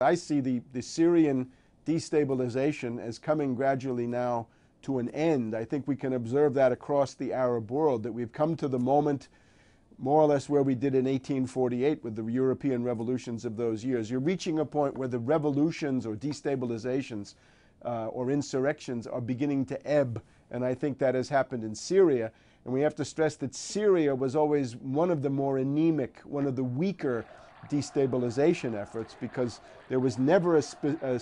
I see the Syrian destabilization as coming gradually now to an end. I think we can observe that across the Arab world, that we've come to the moment more or less where we did in 1848 with the European revolutions of those years. You're reaching a point where the revolutions or destabilizations or insurrections are beginning to ebb, and I think that has happened in Syria. And we have to stress that Syria was always one of the more anemic, one of the weaker destabilization efforts, because there was never a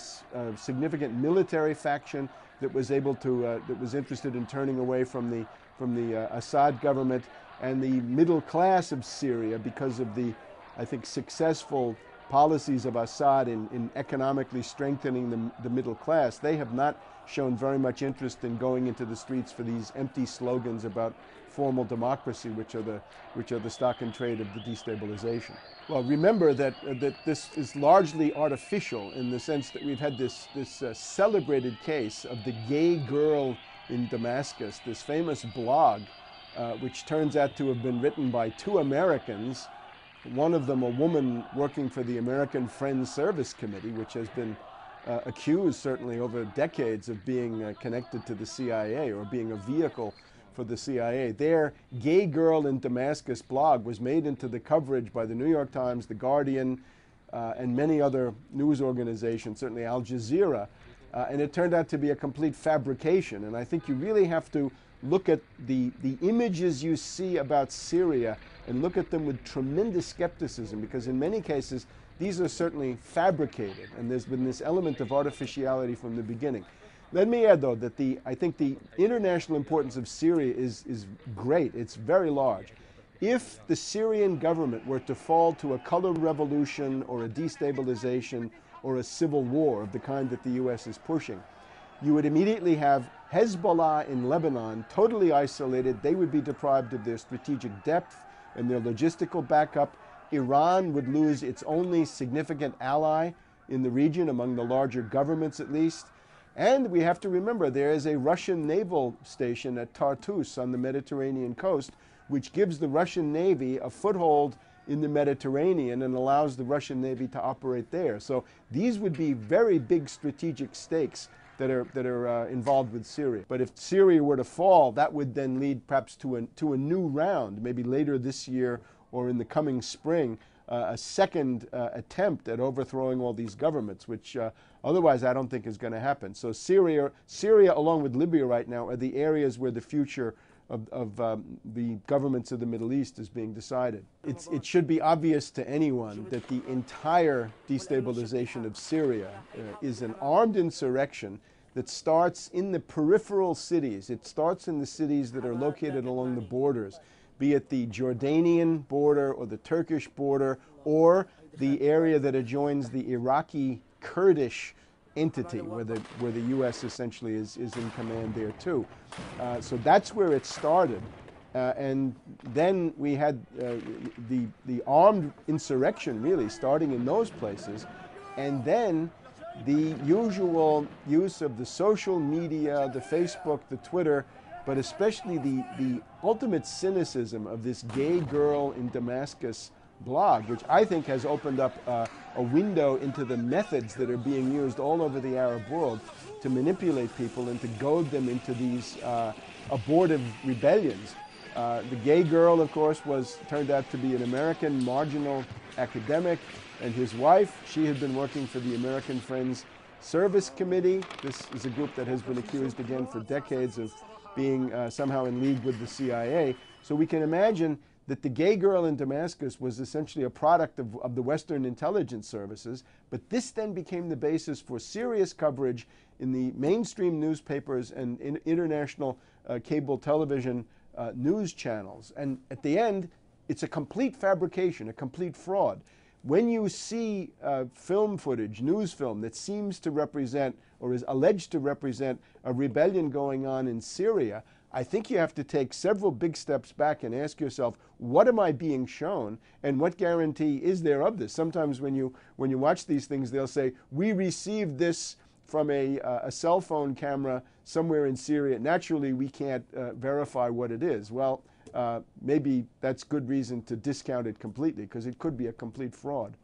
significant military faction that was able to that was interested in turning away from the Assad government, and the middle class of Syria, because of the, I think, successful policies of Assad in economically strengthening the middle class, they have not shown very much interest in going into the streets for these empty slogans about formal democracy, which are the stock and trade of the destabilization. Well, remember that this is largely artificial in the sense that we've had this celebrated case of the gay girl in Damascus, this famous blog, which turns out to have been written by two Americans, one of them a woman working for the American Friends Service Committee, which has been accused certainly over decades of being connected to the CIA or being a vehicle for the CIA. Their Gay Girl in Damascus blog was made into the coverage by the New York Times, The Guardian, and many other news organizations, certainly Al Jazeera, and it turned out to be a complete fabrication. And I think you really have to look at the images you see about Syria and look at them with tremendous skepticism, because in many cases these are certainly fabricated, and there's been this element of artificiality from the beginning. Let me add, though, that I think the international importance of Syria is great. It's very large. If the Syrian government were to fall to a color revolution or a destabilization or a civil war of the kind that the U.S. is pushing, you would immediately have Hezbollah in Lebanon totally isolated. They would be deprived of their strategic depth and their logistical backup. Iran would lose its only significant ally in the region, among the larger governments at least. And we have to remember there is a Russian naval station at Tartus on the Mediterranean coast, which gives the Russian Navy a foothold in the Mediterranean and allows the Russian Navy to operate there. So these would be very big strategic stakes that are involved with Syria. But if Syria were to fall, that would then lead perhaps to a new round, maybe later this year or in the coming spring, a second attempt at overthrowing all these governments, which otherwise I don't think is going to happen. So Syria, along with Libya right now, are the areas where the future of the governments of the Middle East is being decided. It should be obvious to anyone that the entire destabilization of Syria is an armed insurrection that starts in the peripheral cities. It starts in the cities that are located along the borders, be it the Jordanian border or the Turkish border or the area that adjoins the Iraqi Kurdish entity where the U.S. essentially is in command there too. So that's where it started. And then we had the armed insurrection really starting in those places, and then the usual use of the social media, the Facebook, the Twitter, but especially the ultimate cynicism of this Gay Girl in Damascus blog, which I think has opened up a window into the methods that are being used all over the Arab world to manipulate people and to goad them into these abortive rebellions. The Gay Girl, of course, turned out to be an American marginal academic, and his wife, she had been working for the American Friends Service Committee. This is a group that has been accused again for decades of being somehow in league with the CIA. So we can imagine that the Gay Girl in Damascus was essentially a product of the Western intelligence services, but this then became the basis for serious coverage in the mainstream newspapers and in international cable television news channels. And at the end, it's a complete fabrication, a complete fraud. When you see film footage, news film, that seems to represent or is alleged to represent a rebellion going on in Syria, I think you have to take several big steps back and ask yourself, what am I being shown and what guarantee is there of this? Sometimes when you watch these things, they'll say, we received this from a cell phone camera somewhere in Syria. Naturally, we can't verify what it is. Well, maybe that's good reason to discount it completely, because it could be a complete fraud.